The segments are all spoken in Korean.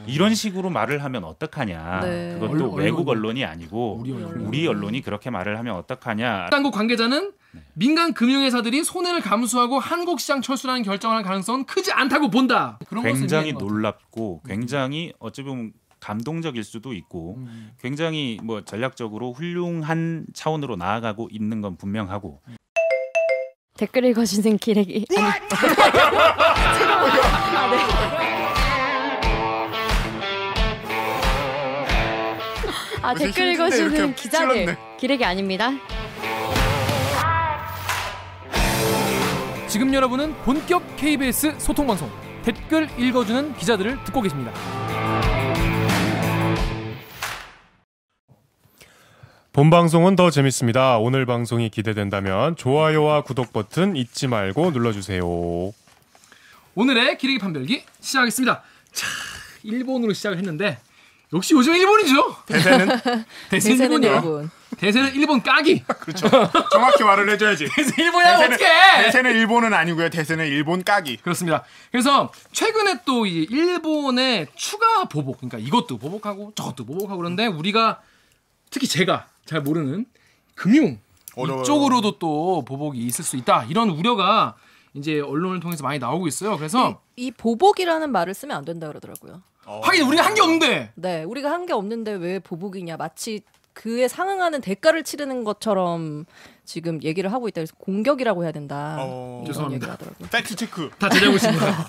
이런 식으로 말을 하면 어떡하냐. 네. 그것도 외국 언론이 아니고 우리 언론이 그렇게 말을 하면 어떡하냐. 한국 관계자는 민간 금융회사들이 손해를 감수하고 한국 시장 철수라는 결정을 할 가능성은 크지 않다고 본다. 그런 굉장히 놀랍고 굉장히 어찌 보면 감동적일 수도 있고 굉장히 뭐 전략적으로 훌륭한 차원으로 나아가고 있는 건 분명하고. 댓글 읽어주는 기레기 댓글 읽어주는 기자들 기레기 아닙니다. 지금 여러분은 본격 KBS 소통방송 댓글 읽어주는 기자들을 듣고 계십니다. 본 방송은 더 재밌습니다. 오늘 방송이 기대된다면 좋아요와 구독 버튼 잊지 말고 눌러주세요. 오늘의 기레기 판별기 시작하겠습니다. 자, 일본으로 시작을 했는데 역시 요즘 일본이죠. 대세는 일본이야. 일본. 대세는 일본 까기. 그렇죠. 정확히 말을 해줘야지. 대세 일본이야 어떡해. 대세는 일본은 아니고요. 대세는 일본 까기. 그렇습니다. 그래서 최근에 또 이 일본의 추가 보복, 그러니까 이것도 보복하고 저것도 보복하고 그런데 우리가 특히 제가 잘 모르는 금융 어려워요. 이쪽으로도 또 보복이 있을 수 있다. 이런 우려가 이제 언론을 통해서 많이 나오고 있어요. 그래서 이 보복이라는 말을 쓰면 안 된다 그러더라고요. 하긴 우리가 한 게 없는데. 네, 우리가 한 게 없는데 왜 보복이냐. 마치 그에 상응하는 대가를 치르는 것처럼 지금 얘기를 하고 있다. 그래서 공격이라고 해야 된다. 이런 죄송합니다. 얘기를 하더라고요. 팩트 체크. 다 제 잘못입니다.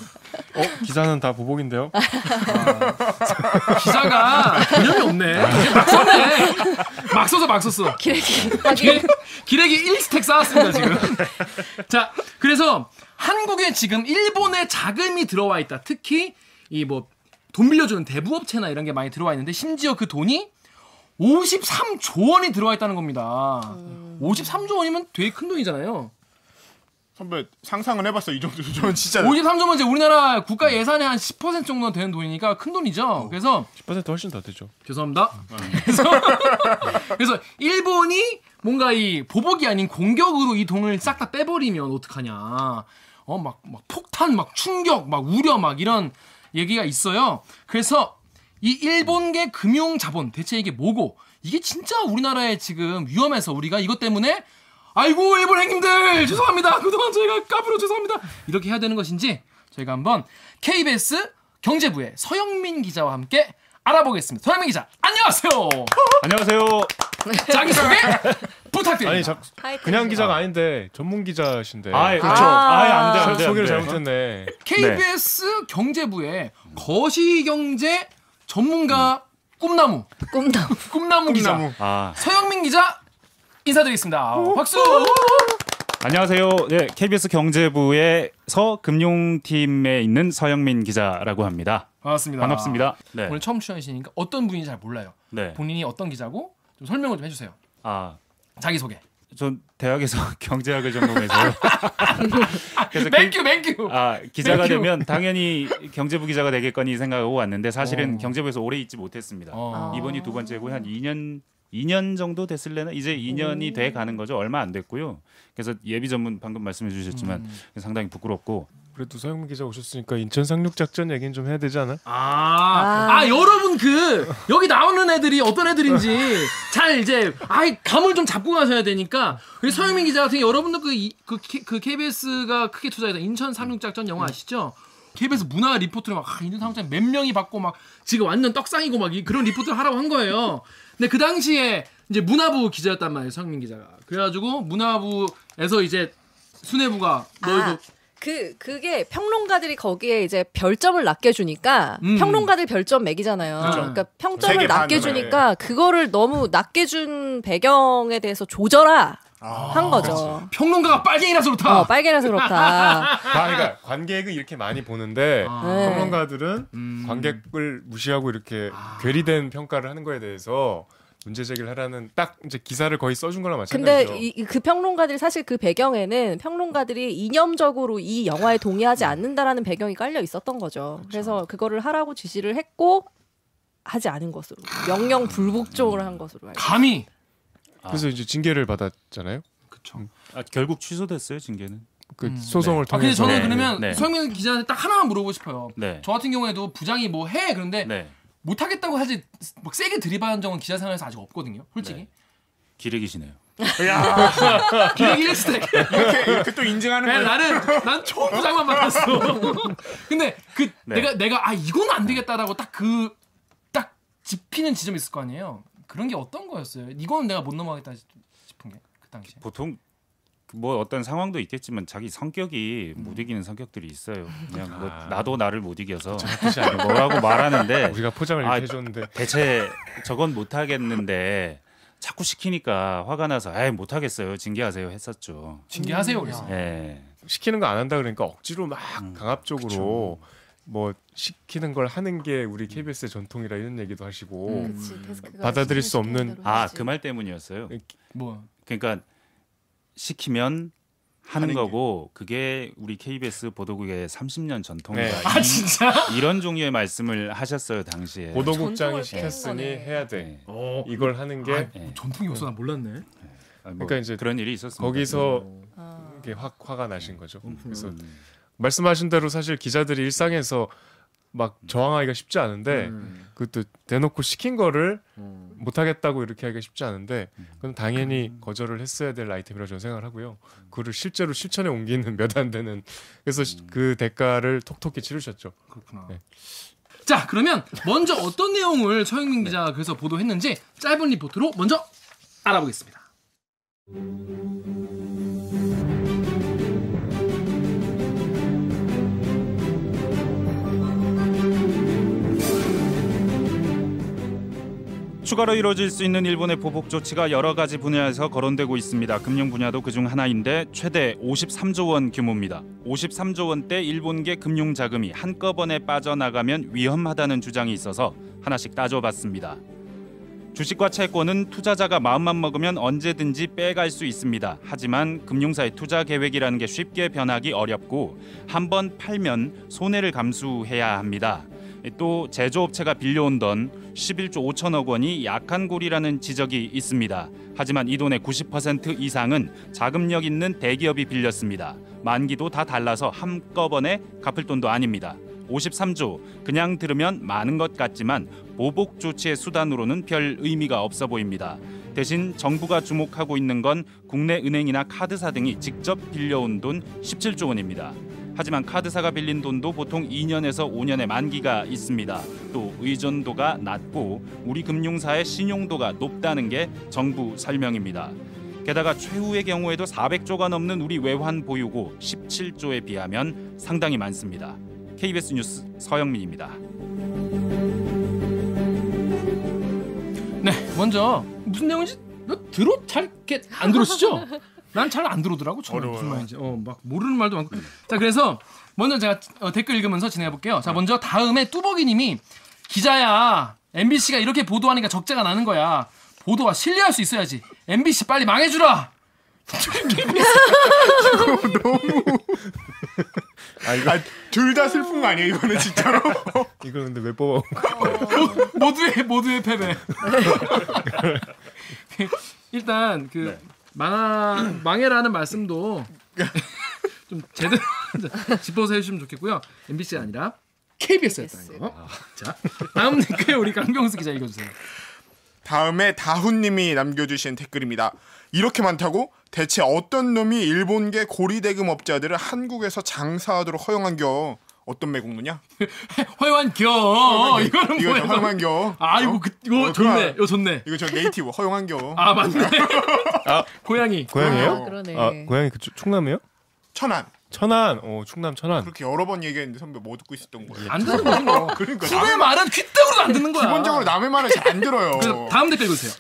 기사는 다 보복인데요? 기자가 개념이 없네. 막 썼네. 막 썼어. 기레기 1스택 쌓았습니다 지금. 자, 그래서 한국에 지금 일본에 자금이 들어와 있다. 특히 이 뭐 돈 빌려주는 대부업체나 이런 게 많이 들어와 있는데 심지어 그 돈이 53조 원이 들어와 있다는 겁니다. 53조 원이면 되게 큰 돈이잖아요. 선배 상상은 해봤어. 이 정도 저는 진짜 53조 원 이제 우리나라 국가 예산의 한 10% 정도 되는 돈이니까 큰 돈이죠. 그래서 10% 훨씬 더 되죠. 죄송합니다. 그래서 일본이 뭔가 이 보복이 아닌 공격으로 이 돈을 싹 다 빼버리면 어떡하냐. 막 폭탄, 막 충격, 막 우려, 막 이런 얘기가 있어요. 그래서 이 일본계 금융 자본 대체 이게 뭐고 이게 진짜 우리나라에 지금 위험해서 우리가 이것 때문에 아이고 일본 형님들 죄송합니다. 그동안 저희가 까불어 죄송합니다. 이렇게 해야 되는 것인지 저희가 한번 KBS 경제부의 서영민 기자와 함께 알아보겠습니다. 서영민 기자 안녕하세요. 안녕하세요. 자기소개 부탁드립니다. 아니 그냥 기자가 아닌데 전문 기자신데. 그렇죠. 안 돼. 소개를 잘못했네. KBS 경제부의 거시경제 전문가 꿈나무 기자 서영민 기자 인사드리겠습니다. 박수. 안녕하세요. 네, KBS 경제부의 서금융팀에 있는 서영민 기자라고 합니다. 반갑습니다. 네. 오늘 처음 출연이시니까 어떤 분인지 잘 몰라요. 네. 본인이 어떤 기자고 좀 설명을 좀 해주세요. 자기소개. 전 대학에서 경제학을 전공해서요. 그래서 맹큐. 기자가 되면 당연히 경제부 기자가 되겠거니 생각하고 왔는데 사실은 경제부에서 오래 있지 못했습니다. 이번이 두 번째고 한 2년 정도 됐을래나 이제 2년이 돼 가는 거죠. 얼마 안 됐고요. 그래서 예비 전문 방금 말씀해 주셨지만 상당히 부끄럽고. 그래도 서영민 기자 오셨으니까 인천 상륙 작전 얘기는 좀 해야 되지 않아? 여러분 여기 나오는 애들이 어떤 애들인지 잘 이제 감을 좀 잡고 가셔야 되니까 우리 서영민 기자 같은 여러분도 그 KBS가 크게 투자했던 인천 상륙 작전 영화 아시죠? KBS 문화 리포트를 막 인천 상륙 작전 몇 명이 받고 막 지금 완전 떡상이고 막 그런 리포트를 하라고 한 거예요. 근데 그 당시에 이제 문화부 기자였단 말이에요, 서영민 기자가. 그래가지고 문화부에서 이제 수뇌부가 너 이거 그게 평론가들이 거기에 이제 별점을 낮게 주니까 평론가들 별점 매기잖아요. 그러니까 평점을 낮게 주니까 그거를 너무 낮게 준 배경에 대해서 조져라 한 거죠. 그렇지. 평론가가 빨갱이라서 그렇다. 빨갱이라서 그렇다. 그러니까 관객은 이렇게 많이 보는데 평론가들은 관객을 무시하고 이렇게 괴리된 평가를 하는 거에 대해서 문제 제기를 하라는 딱 이제 기사를 거의 써준 거랑 마찬가지죠. 근데 그 평론가들이 사실 그 배경에는 평론가들이 이념적으로 이 영화에 동의하지 않는다라는 배경이 깔려 있었던 거죠. 그렇죠. 그래서 그거를 하라고 지시를 했고 하지 않은 것으로 명령 불복종을 한 것으로 알고. 감히. 그래서 이제 징계를 받았잖아요. 그렇죠. 결국 취소됐어요 징계는. 그 소송을 근데 통해서. 저는 네, 그러면 네. 서영민 기자한테 딱 하나만 물어보고 싶어요. 네. 저 같은 경우에도 부장이 뭐 해 그런데 네. 못하겠다고 하지 막 세게 들이받은 적은 기자 생활에서 아직 없거든요. 솔직히. 네. 기르기시네요. 기획 1스택. 이렇게 또 인증하는 거예요. 난 처음 부장만 만났어. 근데 그 네. 내가 이건 안 되겠다라고 딱 짚히는 지점이 있을 거 아니에요. 그런 게 어떤 거였어요? 이건 내가 못 넘어가겠다 싶은 게 그 당시에. 보통 뭐 어떤 상황도 있겠지만 자기 성격이 못 이기는 성격들이 있어요. 그냥 뭐 나도 나를 못 이겨서 뭐라고 말하는데 우리가 포장을 이렇게 해줬는데 대체 저건 못 하겠는데 자꾸 시키니까 화가 나서 에이 못 하겠어요. 징계하세요 했었죠. 징계하세요 그래서. 예. 시키는 거 안 한다 그러니까 억지로 막 강압적으로 뭐 시키는 걸 하는 게 우리 KBS의 전통이라 이런 얘기도 하시고 그치, 데스크가 받아들일 수 시키는 없는 대로 아, 해야지. 그 말 때문이었어요. 뭐 그러니까 시키면 하는 하는 거고 그게 우리 KBS 보도국의 30년 전통이다. 네. 아 진짜? 이런 종류의 말씀을 하셨어요 당시에. 보도국장이 전통을 시켰으니 깨는 거네. 해야 돼. 네. 이걸 하는 게 네. 전통이었어 난 몰랐네. 아, 뭐 그러니까 이제 그런 일이 있었습니다. 거기서 아. 이게 화가 나신 거죠. 그래서 음. 말씀하신 대로 사실 기자들이 일상에서 막 저항하기가 쉽지 않은데 그것도 대놓고 시킨 거를 못하겠다고 이렇게 하기가 쉽지 않은데 그건 당연히 거절을 했어야 될 아이템이라고 저는 생각을 하고요. 그거를 실제로 실천에 옮기는 몇 안 되는 그래서 그 대가를 톡톡히 치르셨죠. 그렇구나. 네. 자 그러면 먼저 어떤 내용을 서영민 기자가 그래서 보도했는지 짧은 리포트로 먼저 알아보겠습니다. 추가로 이루어질 수 있는 일본의 보복 조치가 여러 가지 분야에서 거론되고 있습니다. 금융 분야도 그중 하나인데 최대 53조 원 규모입니다. 53조 원대 일본계 금융 자금이 한꺼번에 빠져나가면 위험하다는 주장이 있어서 하나씩 따져봤습니다. 주식과 채권은 투자자가 마음만 먹으면 언제든지 빼갈 수 있습니다. 하지만 금융사의 투자 계획이라는 게 쉽게 변하기 어렵고 한번 팔면 손해를 감수해야 합니다. 또 제조업체가 빌려온 돈 11조 5천억 원이 약한 고리라는 지적이 있습니다. 하지만 이 돈의 90% 이상은 자금력 있는 대기업이 빌렸습니다. 만기도 다 달라서 한꺼번에 갚을 돈도 아닙니다. 53조 그냥 들으면 많은 것 같지만 보복 조치의 수단으로는 별 의미가 없어 보입니다. 대신 정부가 주목하고 있는 건 국내 은행이나 카드사 등이 직접 빌려온 돈 17조 원입니다. 하지만 카드사가 빌린 돈도 보통 2년에서 5년의 만기가 있습니다. 또 의존도가 낮고 우리 금융사의 신용도가 높다는 게 정부 설명입니다. 게다가 최후의 경우에도 400조가 넘는 우리 외환 보유고 17조에 비하면 상당히 많습니다. KBS 뉴스 서영민입니다. 네, 먼저 무슨 내용인지 잘 이렇게 안 들으시죠? 난 잘 안 들어오더라고. 정말 무슨 말인지. 막 모르는 말도 많고. 자, 그래서 먼저 제가 댓글 읽으면서 진행해 볼게요. 자, 먼저 다음에 뚜벅이님이 기자야, MBC가 이렇게 보도하니까 적자가 나는 거야. 보도가 신뢰할 수 있어야지. MBC 빨리 망해주라. 둘 다 슬픈 거 아니에요 이거는 진짜로? 이걸 근데 왜 뽑아? 모두의 패배. 일단 그 망해라는 말씀도 좀 제대로 짚어서 해주시면 좋겠고요. MBC가 아니라 KBS였다는 거. 자, 다음 댓글 우리 강병수 기자 읽어주세요. 다음에 다훈님이 남겨주신 댓글입니다. 이렇게 많다고? 대체 어떤 놈이 일본계 고리대금 업자들을 한국에서 장사하도록 허용한겨? 어떤 매국노냐? 허용한겨. 이거는 이거 뭐야? 허용한겨. 아 이거 이거 좋네. 이거 좋네. 이거 저 네이티브 허용한겨. 아 맞네. 고양이. 고향이에요? 아, 그러네. 아, 고향이 그 충남이에요? 천안. 천안. 충남 천안. 그렇게 여러 번 얘기했는데 선배 뭐 듣고 있었던 거예요? 안 듣는 거죠. 그러니까 후배 말은 귓등으로도 안 듣는 거야. 기본적으로 남의 말을 잘 안 들어요. 그래서 다음 댓글 읽으세요.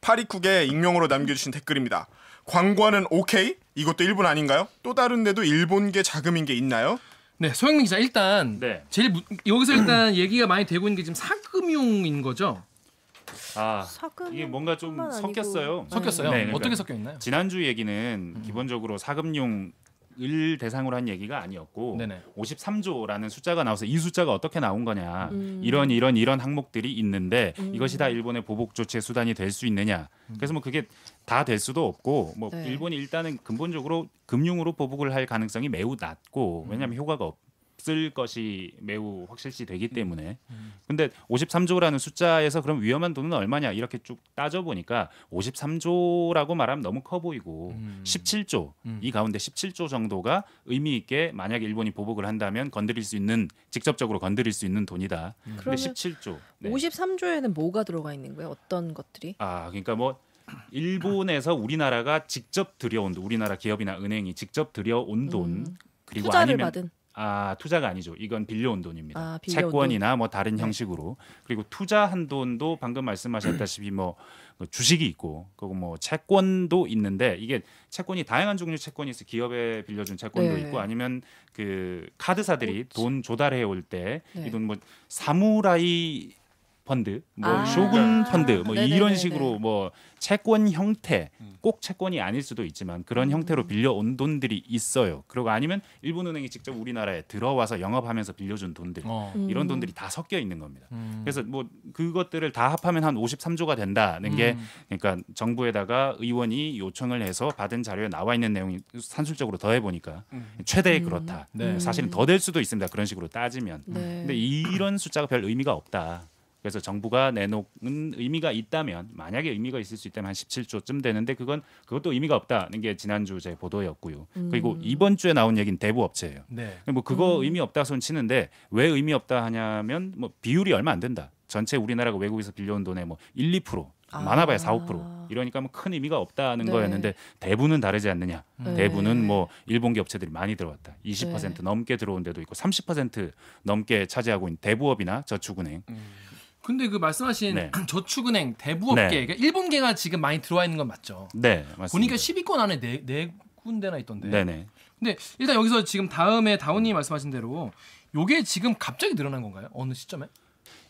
파리쿡에 익명으로 남겨주신 댓글입니다. 광고하는 오케이? 이것도 일본 아닌가요? 또 다른 데도 일본계 자금인 게 있나요? 네, 소영민 기자 일단 네. 여기서 일단 얘기가 많이 되고 있는 게 지금 사금융인 거죠. 아, 사금은 이게 뭔가 좀 뿐만 아니고. 섞였어요. 섞였어요. 네, 그러니까 어떻게 섞여 있나요? 지난주 얘기는 기본적으로 사금융 대상으로 한 얘기가 아니었고 네네. 53조라는 숫자가 나와서 이 숫자가 어떻게 나온 거냐. 이런 항목들이 있는데 이것이 다 일본의 보복 조치의 수단이 될 수 있느냐. 그래서 뭐 그게 다 될 수도 없고 뭐 네. 일본이 일단은 근본적으로 금융으로 보복을 할 가능성이 매우 낮고 왜냐하면 효과가 없을 것이 매우 확실시 되기 때문에. 근데 53조라는 숫자에서 그럼 위험한 돈은 얼마냐 이렇게 쭉 따져 보니까 53조라고 말하면 너무 커 보이고 17조 이 가운데 17조 정도가 의미 있게 만약에 일본이 보복을 한다면 직접적으로 건드릴 수 있는 돈이다. 근데 그러면 17조. 네. 53조에는 뭐가 들어가 있는 거예요? 어떤 것들이? 그러니까 뭐 일본에서 우리나라가 직접 들여온 돈, 우리나라 기업이나 은행이 직접 들여온 돈 그리고 투자를 아니면 받은. 투자가 아니죠. 이건 빌려온 돈입니다. 빌려온 채권이나 뭐 다른 형식으로. 그리고 투자한 돈도 방금 말씀하셨다시피 뭐 주식이 있고 그리고 뭐 채권도 있는데 이게 채권이 다양한 종류의 채권이 있어. 기업에 빌려준 채권도 네. 있고 아니면 그 카드사들이 돈 조달해 올 때 이 네. 돈 뭐 사무라이 펀드, 뭐 쇼군 펀드, 뭐 네네네네. 이런 식으로 뭐 채권 형태, 꼭 채권이 아닐 수도 있지만 그런 형태로 빌려온 돈들이 있어요. 그리고 아니면 일본은행이 직접 우리나라에 들어와서 영업하면서 빌려준 돈들, 이런 돈들이 다 섞여 있는 겁니다. 그래서 뭐 그것들을 다 합하면 한 53조가 된다는 게 그러니까 정부에다가 의원이 요청을 해서 받은 자료에 나와 있는 내용이 산술적으로 더해 보니까 최대 그렇다. 네. 사실은 더 될 수도 있습니다. 그런 식으로 따지면. 네. 근데 이런 숫자가 별 의미가 없다. 그래서 정부가 내놓은 의미가 있다면 만약에 의미가 있을 수 있다면 한 17조쯤 되는데 그것도 의미가 없다는 게 지난주 제 보도였고요. 그리고 이번 주에 나온 얘기는 대부업체예요. 네. 뭐 그거 의미 없다 손 치는데 왜 의미 없다 하냐면 뭐 비율이 얼마 안 된다. 전체 우리나라가 외국에서 빌려온 돈의 뭐 1, 2% 많아봐야 4, 5% 이러니까 뭐 큰 의미가 없다는 네. 거였는데 대부는 다르지 않느냐. 네. 대부는 뭐 일본 기업체들이 많이 들어왔다. 20% 네. 넘게 들어온 데도 있고 30% 넘게 차지하고 있는 대부업이나 저축은행. 근데 그 말씀하신 네. 저축은행, 대부업계, 네. 그러니까 일본계가 지금 많이 들어와 있는 건 맞죠? 네, 맞습니다. 보니까 10위권 안에 네 군데나 있던데. 네네. 근데 일단 여기서 지금 다음에 다운님이 말씀하신 대로 요게 지금 갑자기 늘어난 건가요? 어느 시점에?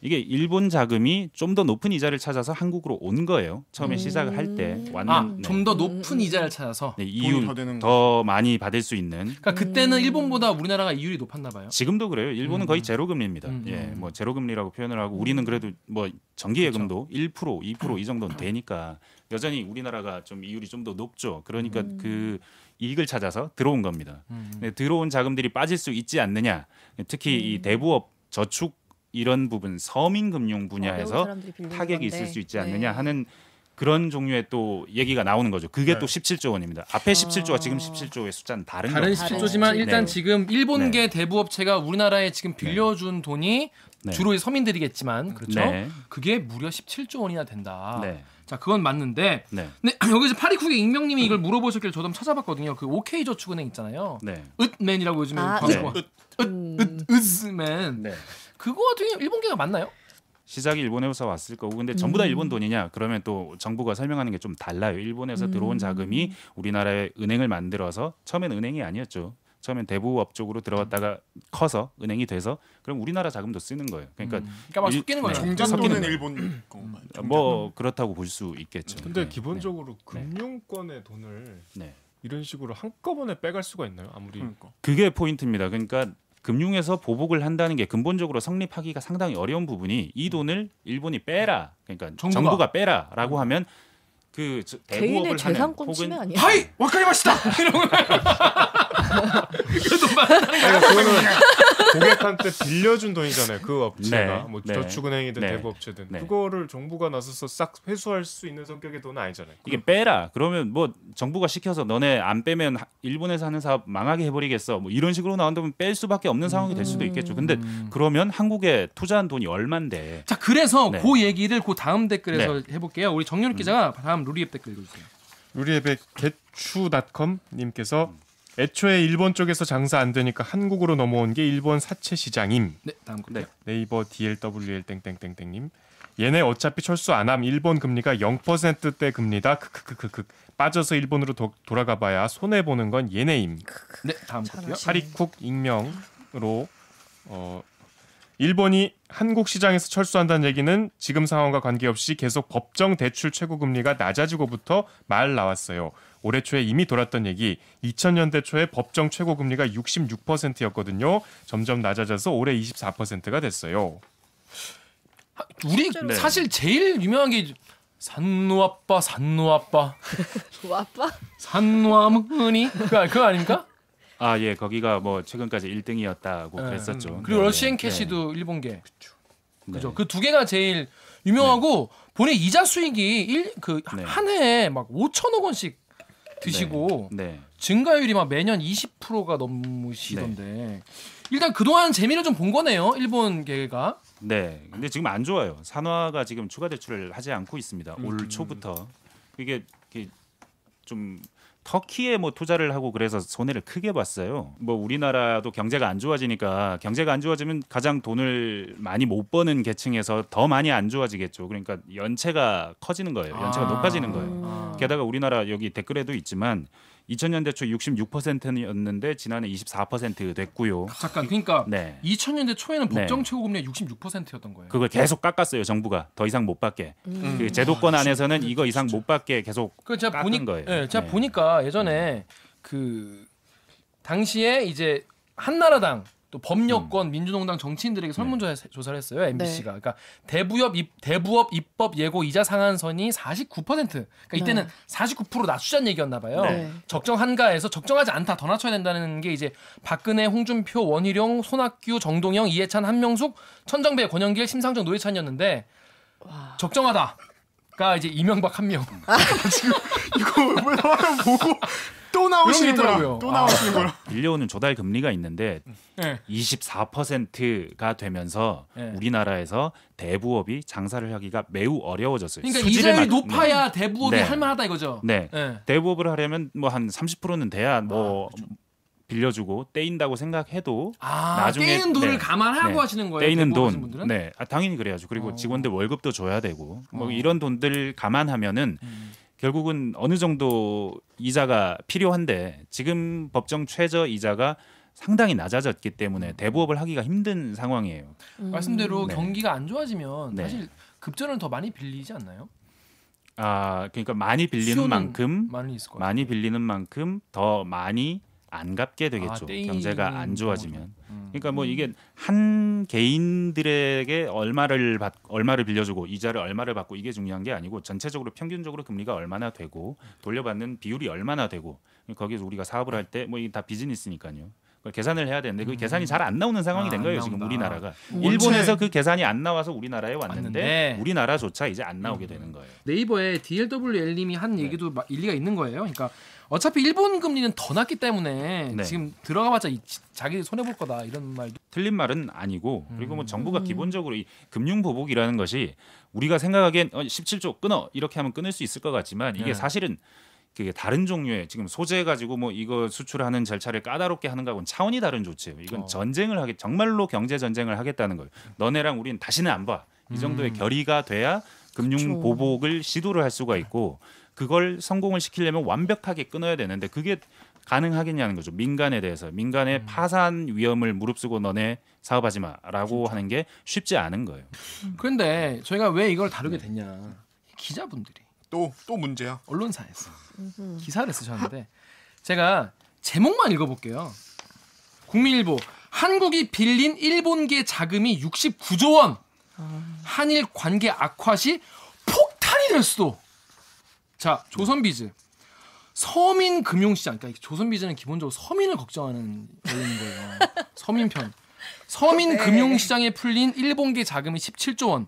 이게 일본 자금이 좀 더 높은 이자를 찾아서 한국으로 온 거예요. 처음에 시작을 할 때 왔는 좀 더 높은 이자를 찾아서. 네, 돈이 이율 더 되는 더 많이 받을 수 있는. 그러니까 그때는 일본보다 우리나라가 이율이 높았나 봐요. 지금도 그래요. 일본은 거의 제로 금리입니다. 음. 예, 뭐 제로 금리라고 표현을 하고 우리는 그래도 뭐 정기 예금도 1%, 2% 이 정도는 되니까 여전히 우리나라가 좀 이율이 좀 더 높죠. 그러니까 그 이익을 찾아서 들어온 겁니다. 네, 들어온 자금들이 빠질 수 있지 않느냐. 특히 이 대부업 저축 이런 부분 서민 금융 분야에서 사람들이 빌리는 타격이 건데. 있을 수 있지 않느냐 네. 하는 그런 종류의 또 얘기가 나오는 거죠. 그게 또 17조 원입니다. 앞에 17조와 지금 17조의 숫자는 다른 다른 겁니다. 17조지만 일단 네. 지금 일본계 대부업체가 우리나라에 지금 빌려준 돈이 네. 주로 서민들이겠지만 그렇죠. 네. 그게 무려 17조 원이나 된다. 네. 자, 그건 맞는데 네. 근데 여기서 파리쿡의 익명님이 이걸 물어보셨길래 저도 한번 찾아봤거든요. 그 OK저축은행 있잖아요. 네. 으맨이라고 요즘에 아, 부르고 네. 으스맨. 네. 그거 같은 경우 일본계가 맞나요? 시작이 일본에서 왔을 거고 근데 전부 다 일본 돈이냐 그러면 또 정부가 설명하는 게 좀 달라요. 일본에서 들어온 자금이 우리나라의 은행을 만들어서 처음엔 은행이 아니었죠. 처음엔 대부업 쪽으로 들어갔다가 커서 은행이 돼서 그럼 우리나라 자금도 쓰는 거예요. 그러니까 그러니까 막 섞이는 거예요. 섞이는 종잣돈은 거예요. 일본 거. 뭐 그렇다고 볼 수 있겠죠. 근데 네. 기본적으로 금융권의 돈을 네. 이런 식으로 한꺼번에 빼갈 수가 있나요? 아무리 그러니까. 그게 포인트입니다. 그러니까 금융에서 보복을 한다는 게 근본적으로 성립하기가 상당히 어려운 부분이 이 돈을 일본이 빼라. 그러니까 정부가 빼라라고 하면 그 개인의 대부업을 하는 재산권 침해 혹은 아니야? 하이 와카리마시다. 이러고 그러니까 그거는 고객한테 빌려준 돈이잖아요. 그 업체가 네, 뭐 네, 저축은행이든 네, 대부업체든 네. 그거를 정부가 나서서 싹 회수할 수 있는 성격의 돈은 아니잖아요. 이게 빼라. 그러면 뭐 정부가 시켜서 너네 안 빼면 일본에서 하는 사업 망하게 해버리겠어. 뭐 이런 식으로 나온다면 뺄 수밖에 없는 상황이 될 수도 있겠죠. 근데 그러면 한국에 투자한 돈이 얼만데? 자, 그래서 네. 그 얘기를 그 다음 댓글에서 해볼게요. 우리 정윤 기자가 다음 루리앱 댓글 읽어주세요. 우리앱의 getchu.com 님께서 애초에 일본 쪽에서 장사 안 되니까 한국으로 넘어온 게 일본 사채 시장임. 네, 다음 거. 네. 네이버 DLWL 땡땡땡땡님. 얘네 어차피 철수 안함. 일본 금리가 0%대 금리다. 크크크크크. 빠져서 일본으로 돌아가 봐야 손해 보는 건 얘네임. 네, 다음 거요. 파리쿡 익명으로 일본이 한국 시장에서 철수한다는 얘기는 지금 상황과 관계없이 계속 법정 대출 최고 금리가 낮아지고부터 말 나왔어요. 올해 초에 이미 돌았던 얘기 2000년대 초에 법정 최고 금리가 66%였거든요. 점점 낮아져서 올해 24%가 됐어요. 우리 실제로. 사실 제일 유명한 게 산노아빠 아빠? 산노아문이 그거 아닙니까? 아, 예, 거기가 뭐 최근까지 1등이었다고 네. 그랬었죠. 그리고 네, 러시앤 네. 캐시도 일본계. 그죠. 네. 그 두 개가 제일 유명하고 본인 이자 수익이 네. 한 해에 막 5천억 원씩 드시고 네. 증가율이 막 매년 20%가 넘으시던데. 일단 그동안 재미를 좀 본 거네요. 일본 계가. 네. 근데 지금 안 좋아요. 산화가 지금 추가 대출을 하지 않고 있습니다. 올 초부터. 이게 좀 터키에 뭐 투자를 하고 그래서 손해를 크게 봤어요. 뭐 우리나라도 경제가 안 좋아지니까 경제가 안 좋아지면 가장 돈을 많이 못 버는 계층에서 더 많이 안 좋아지겠죠. 그러니까 연체가 커지는 거예요. 연체가 높아지는 거예요. 게다가 우리나라 여기 댓글에도 있지만 2000년대 초 66%였는데 지난해 24% 됐고요. 잠깐 그러니까 네. 2000년대 초에는 네. 법정 최고금리가 66%였던 거예요. 그걸 계속 깎았어요. 정부가 더 이상 못 받게. 그 제도권 안에서는 이거 이상 못 받게 계속 그 제가 깎은 거예요. 예, 제가 네. 보니까 예전에 그 당시에 이제 한나라당 또 법여권 민주노동당 정치인들에게 설문조사를 했어요. MBC가. 그러니까 대부업 입법 예고 이자 상한선이 49%. 그러니까 이때는 49% 낮추자는 얘기였나 봐요. 네. 적정한가에서 적정하지 않다 더 낮춰야 된다는 게 이제 박근혜, 홍준표, 원희룡, 손학규, 정동영, 이해찬, 한명숙, 천정배, 권영길, 심상정, 노회찬이었는데 적정하다가 이제 이명박 한 명. 지금 이거 왜 보고 또 나오시는 거야. 있더라고요. 또 나오시는 거야. 밀려오는 조달 금리가 있는데 네. 24%가 되면서 네. 우리나라에서 대부업이 장사를 하기가 매우 어려워졌어요. 그러니까 수지를 이자율이 맞- 높아야 대부업이 네. 할만하다 이거죠. 네. 네. 대부업을 하려면 뭐 한 30%는 돼야 뭐 빌려주고 떼인다고 생각해도 나중에 떼이는 돈을 네. 감안하고 네. 하시는 거예요. 떼이는 대부업 하시는 돈, 분들은? 네, 당연히 그래야죠. 그리고 직원들 월급도 줘야 되고 뭐 이런 돈들 감안하면은 결국은 어느 정도 이자가 필요한데 지금 법정 최저 이자가 상당히 낮아졌기 때문에 대부업을 하기가 힘든 상황이에요. 말씀대로 네. 경기가 안 좋아지면 네. 사실 급전을 더 많이 빌리지 않나요? 아, 그러니까 많이 빌리는 수요는 만큼 많이 있을 것 같아요. 많이 빌리는 만큼 더 많이 안 갚게 되겠죠. 떼이는 경제가 안 좋아지면. 경우죠. 그러니까 뭐 이게 한 개인들에게 얼마를 빌려주고 이자를 얼마를 받고 이게 중요한 게 아니고 전체적으로 평균적으로 금리가 얼마나 되고 돌려받는 비율이 얼마나 되고 거기서 우리가 사업을 할 때 뭐 이게 다 비즈니스니까요. 그걸 계산을 해야 되는데 그 계산이 잘 안 나오는 상황이 된 안 거예요. 지금 나온다. 우리나라가. 원체- 일본에서 그 계산이 안 나와서 우리나라에 왔는데 왔는데. 우리나라조차 이제 안 나오게 되는 거예요. 네이버에 DLWL님이 한 네. 얘기도 일리가 있는 거예요. 그러니까 어차피 일본 금리는 더 낮기 때문에 네. 지금 들어가봤자 자기 손해 볼 거다 이런 말도. 틀린 말은 아니고 그리고 뭐 정부가 기본적으로 이 금융 보복이라는 것이 우리가 생각하기엔 17조 끊어 이렇게 하면 끊을 수 있을 것 같지만 이게 네. 사실은 그게 다른 종류의 지금 소재 가지고 뭐 이거 수출하는 절차를 까다롭게 하는 거하고는 차원이 다른 조치예요. 이건 전쟁을 정말로 경제 전쟁을 하겠다는 거예요. 너네랑 우리는 다시는 안 봐. 이 정도의 결의가 돼야 금융 그쵸. 보복을 시도를 할 수가 있고 그걸 성공을 시키려면 완벽하게 끊어야 되는데 그게 가능하겠냐는 거죠. 민간에 대해서 민간의 파산 위험을 무릅쓰고 너네 사업하지 마라고 하는 게 쉽지 않은 거예요. 그런데 저희가 왜 이걸 다루게 됐냐? 기자분들이 또 문제야. 언론사에서 기사를 쓰셨는데 제가 제목만 읽어볼게요. 국민일보 한국이 빌린 일본계 자금이 69조 원. 한일 관계 악화 시 폭탄이 될 수도. 자, 조선비즈. 서민 금융시장. 그러니까 조선비즈는 기본적으로 서민을 걱정하는 원리인 거예요. 서민편. 서민 금융시장에 풀린 일본계 자금이 17조 원.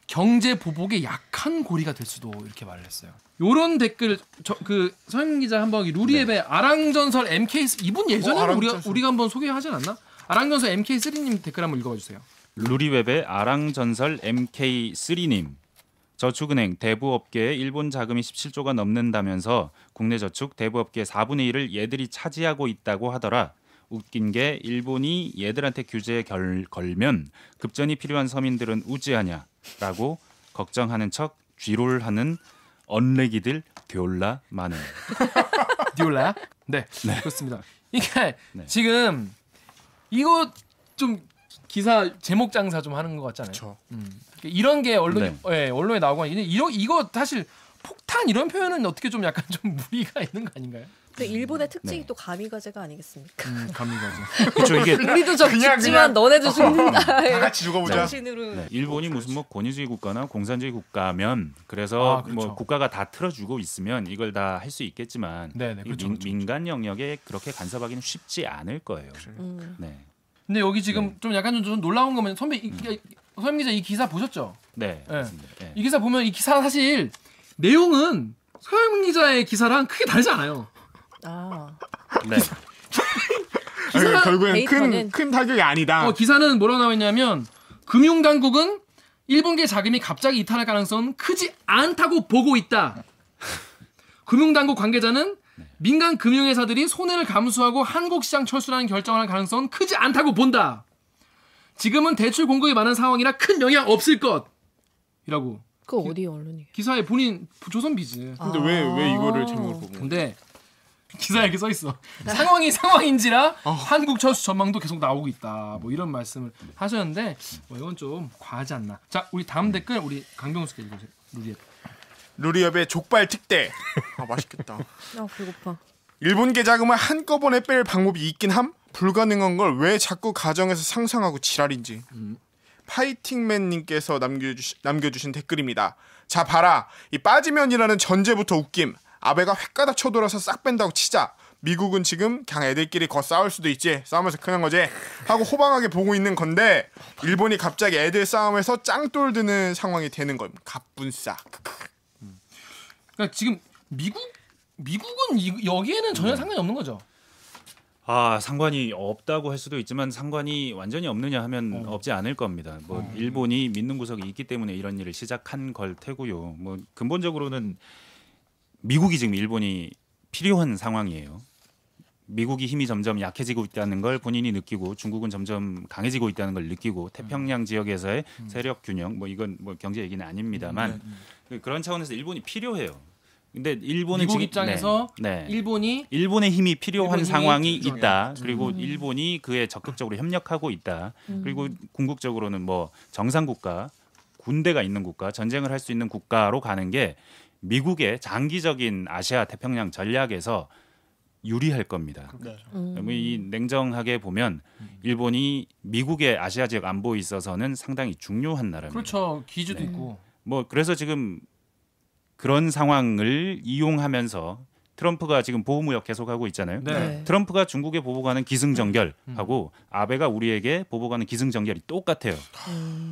경제 보복의 약한 고리가 될 수도 이렇게 말을 했어요. 요런 댓글 그 서영 기자 한번 루리앱의 아랑전설 MK 이분 예전에 아랑전설. 우리가 한번 소개하지 않았나? 아랑전설 MK3님 댓글 한번 읽어봐 주세요. 루리웹의 아랑전설 MK3님 저축은행 대부업계의 일본 자금이 17조가 넘는다면서 국내 저축 대부업계 4분의 1을 얘들이 차지하고 있다고 하더라. 웃긴 게 일본이 얘들한테 규제에 걸면 급전이 필요한 서민들은 우찌하냐라고 걱정하는 척 쥐롤 하는 언레기들 듀올라 많은. 디올라야? 네, 그렇습니다. 이게 네. 지금 이거 좀 기사 제목 장사 좀 하는 것 같잖아요. 그렇죠. 이런 게 언론에 네. 나오고 있는데 이거 사실 폭탄 이런 표현은 어떻게 좀 약간 좀 무리가 있는 거 아닌가요? 그 일본의 특징이 네. 또 가미가제가 아니겠습니까? 감리가죠. 그렇죠. 이게 우리도 좀 그냥, 죽지만 너네도 죽는다. 다 같이 죽어보자. 정신으로. 네, 일본이 무슨 뭐 권위주의 국가나 공산주의 국가면 그래서 그렇죠. 뭐 국가가 다 틀어주고 있으면 이걸 다 할 수 있겠지만 네네, 이 그렇죠, 그렇죠. 민간 영역에 그렇게 간섭하기는 쉽지 않을 거예요. 네, 근데 여기 지금 좀 약간 좀 놀라운 거면 선배 서임 기자 이 기사 보셨죠? 네, 네. 맞습니다. 네. 이 기사 보면 이 기사 사실 내용은 서임 기자의 기사랑 크게 다르지 않아요. 아, 네. 기사 결국엔 데이터는- 큰 타격이 아니다. 기사는 뭐라고 나와있냐면 금융당국은 일본계 자금이 갑자기 이탈할 가능성은 크지 않다고 보고 있다. 금융당국 관계자는 민간 금융회사들이 손해를 감수하고 한국 시장 철수라는 결정을 할 가능성은 크지 않다고 본다. 지금은 대출 공급이 많은 상황이라 큰 영향 없을 것이라고 그 어디 언론이? 기사에 본인 조선비즈. 근데 왜 이거를 제목을 보고? 근데 기사에 이렇게 써 있어. 상황이 상황인지라 한국 철수 전망도 계속 나오고 있다. 뭐 이런 말씀을 하셨는데 이건 좀 과하지 않나. 자, 우리 다음 댓글 우리 강병수께 읽어주세요. 루리에. 루리업의 족발 특대. 아 맛있겠다. 아 배고파. 일본계 자금을 한꺼번에 뺄 방법이 있긴 함? 불가능한 걸 왜 자꾸 가정에서 상상하고 지랄인지. 파이팅맨님께서 남겨주신 댓글입니다. 자 봐라, 이 빠지면이라는 전제부터 웃김. 아베가 획가닥 쳐돌아서 싹 뺀다고 치자. 미국은 지금 그냥 애들끼리 거 싸울 수도 있지. 싸우면서 큰한 거지. 하고 호방하게 보고 있는 건데 일본이 갑자기 애들 싸움에서 짱돌 드는 상황이 되는 겁니다. 갑분싸. 그러니까 지금 미국은 여기에는 전혀 상관이 없는 거죠. 상관이 없다고 할 수도 있지만 상관이 완전히 없느냐 하면 없지 않을 겁니다. 뭐 일본이 믿는 구석이 있기 때문에 이런 일을 시작한 걸 테고요. 뭐 근본적으로는 미국이 지금 일본이 필요한 상황이에요. 미국이 힘이 점점 약해지고 있다는 걸 본인이 느끼고 중국은 점점 강해지고 있다는 걸 느끼고 태평양 지역에서의 세력 균형 뭐 이건 뭐 경제 얘기는 아닙니다만 그런 차원에서 일본이 필요해요. 근데 일본은 미국 지금 입장에서 네. 일본의 힘이 필요한 일본 힘이 상황이 필요하다. 있다. 그리고 일본이 그에 적극적으로 협력하고 있다. 그리고 궁극적으로는 뭐 정상 국가, 군대가 있는 국가, 전쟁을 할 수 있는 국가로 가는 게 미국의 장기적인 아시아 태평양 전략에서 유리할 겁니다. 이 냉정하게 보면 일본이 미국의 아시아 지역 안보에 있어서는 상당히 중요한 나라입니다. 그렇죠. 기주도 있고. 뭐 그래서 지금 그런 상황을 이용하면서 트럼프가 지금 보호무역 계속하고 있잖아요. 네. 트럼프가 중국에 보복하는 기승전결하고 아베가 우리에게 보복하는 기승전결이 똑같아요.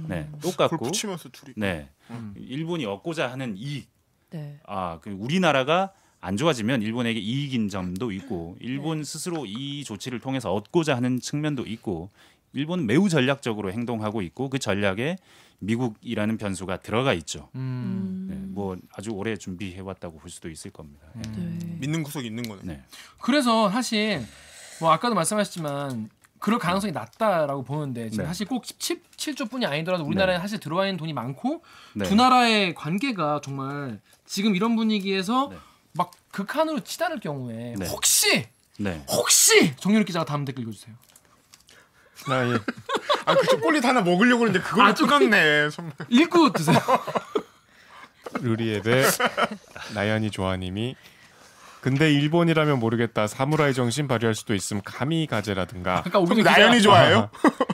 네, 그걸 똑같고. 붙이면서 둘이. 네, 일본이 얻고자 하는 이익. 네. 그 우리나라가 안 좋아지면 일본에게 이익인 점도 있고, 일본 스스로 이 조치를 통해서 얻고자 하는 측면도 있고, 일본은 매우 전략적으로 행동하고 있고 그 전략에 미국이라는 변수가 들어가 있죠. 네, 뭐 아주 오래 준비해 왔다고 볼 수도 있을 겁니다. 믿는 구석이 있는 거네. 네. 그래서 사실 뭐 아까도 말씀하셨지만 그럴 가능성이 낮다라고 보는데 지금 네. 사실 꼭 17조뿐이 아니더라도 우리나라에 사실 들어와 있는 돈이 많고 네. 두 나라의 관계가 정말 지금 이런 분위기에서 네. 막 극한으로 치달을 경우에 네. 혹시 네. 정유럽 기자가 다음 댓글 읽어주세요. 예. 그 초콜릿 하나 먹으려고 했는데 그걸 끊었네. 읽고 드세요. 루리앱의 나연이 조아님이 근데 일본이라면 모르겠다. 사무라이 정신 발휘할 수도 있음. 카미가제라든가. 아까 오기정 나연이 좋아해요?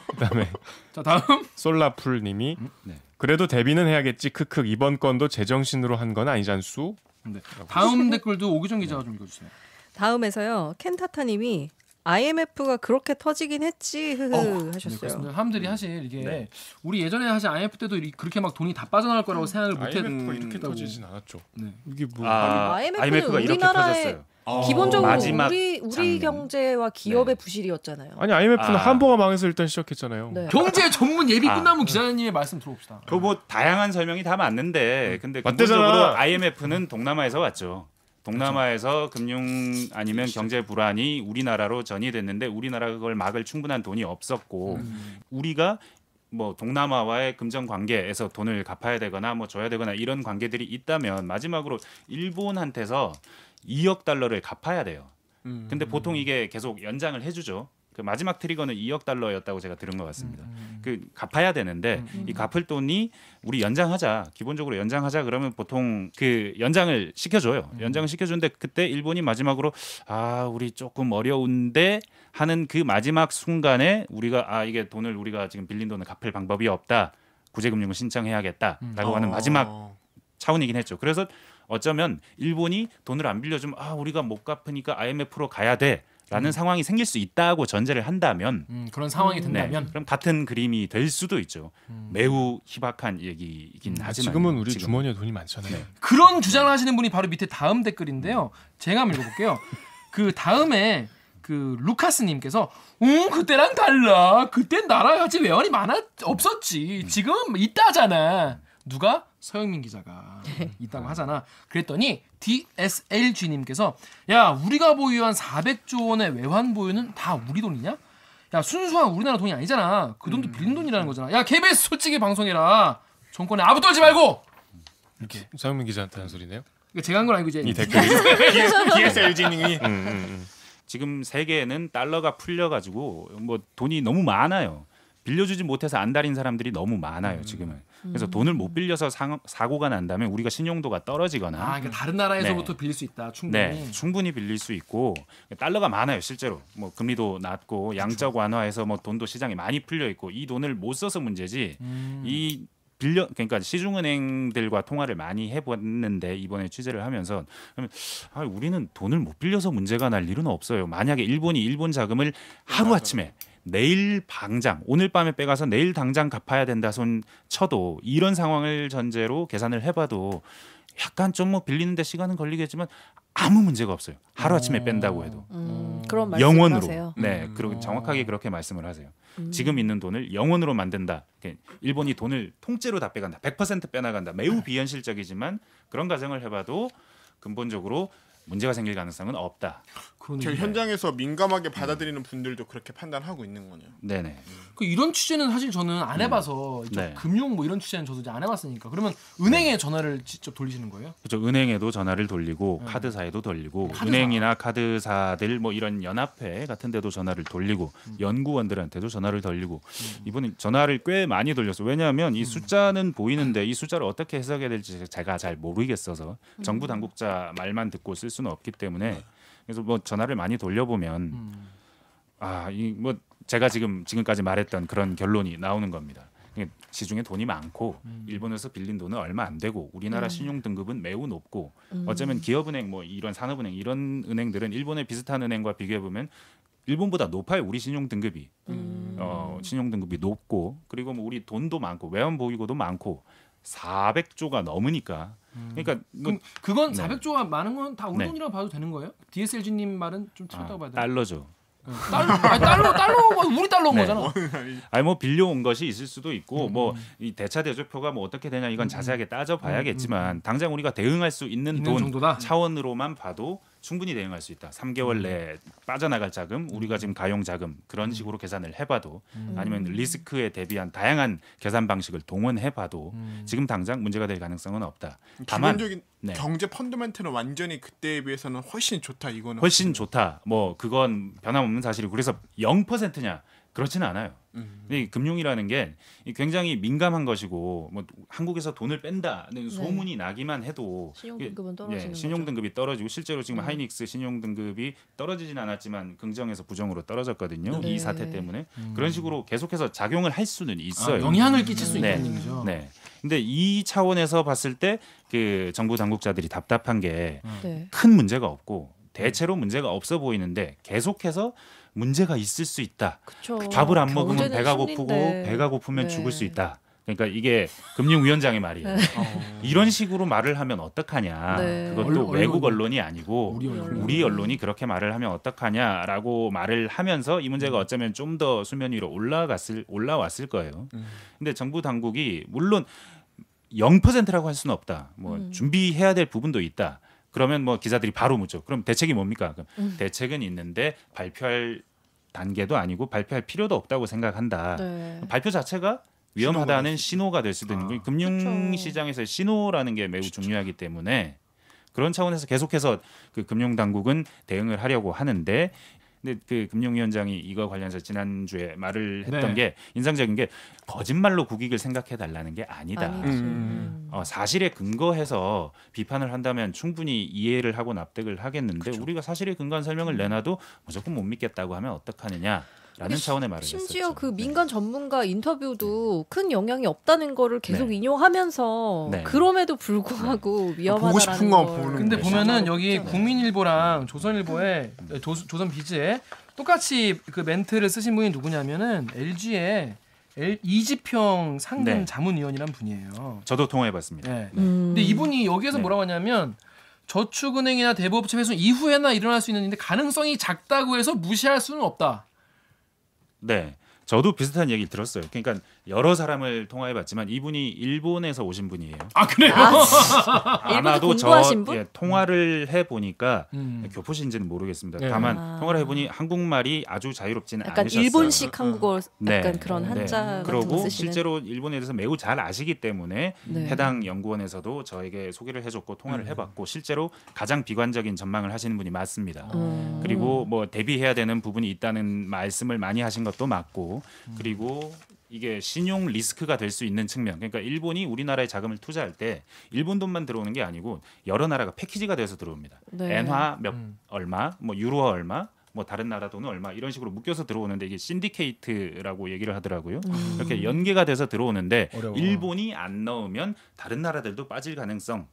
그다음에 자 다음 솔라풀님이 네. 그래도 데뷔는 해야겠지. 크크 이번 건도 제정신으로 한 건 아니잖수. 네. 다음 댓글도 오기정 기자가 좀 읽어주세요. 다음에서요 켄타타님이 IMF가 그렇게 터지긴 했지 흐흐 하셨어요. 그렇습니다. 사람들이 사실 이게 네. 우리 예전에 사실 IMF 때도 그렇게 막 돈이 다 빠져나갈 거라고 생각을 IMF가 못했다고. 이렇게 터지진 않았죠. 네. 이게 뭐 IMF가 IMF가 이렇게 우리나라의 터졌어요. 기본적으로 마지막 우리 장면. 경제와 기업의 부실이었잖아요. 아니 IMF는 아. 한보가 망해서 일단 시작했잖아요. 네. 경제 전문 예비 아. 끝나면 기자님의 말씀 들어봅시다. 그 뭐 다양한 설명이 다 맞는데 근데 맞대잖아. 근본적으로 IMF는 동남아에서 왔죠. 동남아에서 금융 아니면 경제 불안이 우리나라로 전이됐는데 우리나라가 그걸 막을 충분한 돈이 없었고 우리가 뭐 동남아와의 금전 관계에서 돈을 갚아야 되거나 뭐 줘야 되거나 이런 관계들이 있다면 마지막으로 일본한테서 2억 달러를 갚아야 돼요. 근데 보통 이게 계속 연장을 해주죠. 그 마지막 트리거는 2억 달러였다고 제가 들은 것 같습니다. 그 갚아야 되는데 이 갚을 돈이 우리 연장하자, 기본적으로 연장하자 그러면 보통 그 연장을 시켜줘요. 연장을 시켜주는데 그때 일본이 마지막으로 우리 조금 어려운데 하는 그 마지막 순간에 우리가 이게 돈을 우리가 지금 빌린 돈을 갚을 방법이 없다. 구제금융을 신청해야겠다라고 하는 마지막 차원이긴 했죠. 그래서 어쩌면 일본이 돈을 안 빌려주면 우리가 못 갚으니까 IMF로 가야 돼라는 상황이 생길 수 있다고 전제를 한다면 그런 상황이 된다면 그럼 같은 그림이 될 수도 있죠. 매우 희박한 얘기이긴 하지만 지금은 우리 주머니에 돈이 많잖아요. 그런 주장을 하시는 분이 바로 밑에 다음 댓글인데요. 제가 한번 읽어볼게요. 그 다음에 그 루카스님께서 그때랑 달라. 그땐 나라 같이 외환이 없었지. 지금은 있다잖아. 누가? 서영민 기자가 있다고 하잖아. 그랬더니 DSLG님께서 야 우리가 보유한 400조 원의 외환 보유는 다 우리 돈이냐? 야 순수한 우리나라 돈이 아니잖아. 그 돈도 빌린 돈이라는 거잖아. 야 KBS 솔직히 방송해라. 정권에 아부 떨지 말고. 이렇게 서영민 기자한테 한 소리네요. 제가 한 건 아니고 이제 이 댓글이 DSLG님이 지금 세계에는 달러가 풀려가지고 뭐 돈이 너무 많아요. 빌려주지 못해서 안달인 사람들이 너무 많아요 지금은. 그래서 돈을 못 빌려서 사고가 난다면 우리가 신용도가 떨어지거나 그러니까 다른 나라에서부터 빌릴 수 있다 충분히. 네, 충분히 빌릴 수 있고 달러가 많아요 실제로. 뭐 금리도 낮고 양적 완화해서 뭐 돈도 시장에 많이 풀려 있고 이 돈을 못 써서 문제지. 이 그러니까 시중은행들과 통화를 많이 해봤는데 이번에 취재를 하면서 그러면 우리는 돈을 못 빌려서 문제가 날 일은 없어요. 만약에 일본이 일본 자금을 하루 아침에 내일 당장 오늘 밤에 빼가서 내일 당장 갚아야 된다 손 쳐도 이런 상황을 전제로 계산을 해봐도 약간 좀 뭐 빌리는데 시간은 걸리겠지만 아무 문제가 없어요. 하루 아침에 뺀다고 해도 그런 말씀을 영원으로. 하세요. 네, 그리고 정확하게 그렇게 말씀을 하세요. 지금 있는 돈을 영원으로 만든다. 일본이 돈을 통째로 다 빼간다. 100% 빼나간다. 매우 비현실적이지만 그런 가정을 해봐도 근본적으로 문제가 생길 가능성은 없다. 저 현장에서 민감하게 받아들이는 분들도 그렇게 판단하고 있는 거네요. 네네. 이런 취재는 사실 저는 안 해봐서 네. 금융 뭐 이런 취재는 저도 이제 안 해봤으니까 그러면 은행에 전화를 직접 돌리시는 거예요? 그렇죠. 은행에도 전화를 돌리고 카드사에도 돌리고 은행이나 카드사들 뭐 이런 연합회 같은 데도 전화를 돌리고 연구원들한테도 전화를 돌리고 이번에 전화를 꽤 많이 돌렸어요. 왜냐하면 이 숫자는 보이는데 이 숫자를 어떻게 해석해야 될지 제가 잘 모르겠어서 정부 당국자 말만 듣고 쓸 수는 없기 때문에 그래서 뭐 전화를 많이 돌려보면 이 뭐 제가 지금까지 말했던 그런 결론이 나오는 겁니다. 시중에 돈이 많고 일본에서 빌린 돈은 얼마 안 되고 우리나라 신용 등급은 매우 높고 어쩌면 기업은행 뭐 이런 산업은행 이런 은행들은 일본의 비슷한 은행과 비교해 보면 일본보다 높아요. 우리 신용 등급이 신용 등급이 높고 그리고 뭐 우리 돈도 많고 외환 보유고도 많고 400조가 넘으니까 그러니까 뭐 그건 네. 400조가 많은 건 다 우리 네. 돈이라고 봐도 되는 거예요? DSLG님 말은 좀 틀렸다고 봐야 돼요? 달러죠. 달러 우리 달러인 네. 거잖아. 뭐 빌려온 것이 있을 수도 있고 뭐 이 대차 대조표가 뭐 어떻게 되냐 이건 자세하게 따져봐야겠지만 당장 우리가 대응할 수 있는 돈 정도다? 차원으로만 봐도 충분히 대응할 수 있다. 3개월 내에 빠져나갈 자금, 우리가 지금 가용 자금 그런 식으로 계산을 해봐도 아니면 리스크에 대비한 다양한 계산 방식을 동원해봐도 지금 당장 문제가 될 가능성은 없다. 다만 기본적인 네. 경제 펀더멘털은 완전히 그때에 비해서는 훨씬 좋다. 이거는 훨씬 좋다. 뭐 그건 변함없는 사실이고 그래서 0%냐? 그렇지는 않아요. 이 금융이라는 게 굉장히 민감한 것이고 뭐 한국에서 돈을 뺀다는 소문이 나기만 해도 신용등급은 떨어지는 신용등급이 떨어지고 실제로 지금 하이닉스 신용등급이 떨어지진 않았지만 긍정에서 부정으로 떨어졌거든요. 네. 이 사태 때문에 그런 식으로 계속해서 작용을 할 수는 있어요. 영향을 끼칠 수 네. 있다는 얘기죠. 네. 근데 이 차원에서 봤을 때 그 정부 당국자들이 답답한 게 큰 문제가 없고 대체로 문제가 없어 보이는데 계속해서 문제가 있을 수 있다. 그쵸. 밥을 안 먹으면 경제는 배가 고프고 순리인데. 배가 고프면 네. 죽을 수 있다. 그러니까 이게 금융위원장의 말이에요. 이런 식으로 말을 하면 어떡하냐. 네. 그것도 외국 언론이 아니고 우리 언론이 그렇게 말을 하면 어떡하냐라고 말을 하면서 이 문제가 어쩌면 좀 더 수면 위로 올라왔을 거예요. 근데 정부 당국이 물론 0%라고 할 수는 없다. 뭐 준비해야 될 부분도 있다. 그러면 뭐 기자들이 바로 묻죠. 그럼 대책이 뭡니까? 그럼 대책은 있는데 발표할 단계도 아니고 발표할 필요도 없다고 생각한다. 네. 발표 자체가 위험하다는 신호가 될 수도 있는 거예요. 금융시장에서의 신호라는 게 매우 중요하기 때문에 그런 차원에서 계속해서 그 금융당국은 대응을 하려고 하는데 근데 그 금융위원장이 이거 관련해서 지난주에 말을 했던 네. 게 인상적인 게 거짓말로 국익을 생각해 달라는 게 아니다. 아니지. 사실에 근거해서 비판을 한다면 충분히 이해를 하고 납득을 하겠는데 우리가 사실에 근거한 설명을 내놔도 무조건 못 믿겠다고 하면 어떡하느냐라는 차원의 말을 심지어 했었죠. 그 민간 전문가 인터뷰도 큰 영향이 없다는 거를 계속 네. 인용하면서 네. 그럼에도 불구하고 위험하다라는 보고 싶은 거 걸. 보는 근데 네. 보면은 여기 없잖아요. 국민일보랑 조선일보에 조선비즈에 똑같이 그 멘트를 쓰신 분이 누구냐면은 LG의 이지평 상근 네. 자문위원이란 분이에요. 저도 통화해봤습니다. 네. 근데 이분이 여기에서 네. 뭐라고 하냐면 저축은행이나 대부업체 회수 이후에나 일어날 수 있는데 가능성이 작다고 해서 무시할 수는 없다. 네. 저도 비슷한 얘기를 들었어요. 그러니까 여러 사람을 통화해봤지만 이분이 일본에서 오신 분이에요. 아 그래요? 일본에서 공부하신 분? 통화를 해보니까 음. 교포신지는 모르겠습니다. 네. 다만 통화를 해보니 한국말이 아주 자유롭지는 약간 않으셨어요. 일본식 한국어 네. 약간 그런 한자 같은 거 그리고 쓰시는. 실제로 일본에 대해서 매우 잘 아시기 때문에 네. 해당 연구원에서도 저에게 소개를 해줬고 통화를 해봤고 실제로 가장 비관적인 전망을 하시는 분이 맞습니다. 그리고 뭐 대비해야 되는 부분이 있다는 말씀을 많이 하신 것도 맞고 그리고 이게 신용 리스크가 될 수 있는 측면. 그러니까 일본이 우리나라에 자금을 투자할 때 일본 돈만 들어오는 게 아니고 여러 나라가 패키지가 돼서 들어옵니다. 네. 엔화 몇 얼마, 뭐 유로 얼마, 뭐 다른 나라 돈은 얼마 이런 식으로 묶여서 들어오는데 이게 신디케이트라고 얘기를 하더라고요. 이렇게 연계가 돼서 들어오는데 어려워. 일본이 안 넣으면 다른 나라들도 빠질 가능성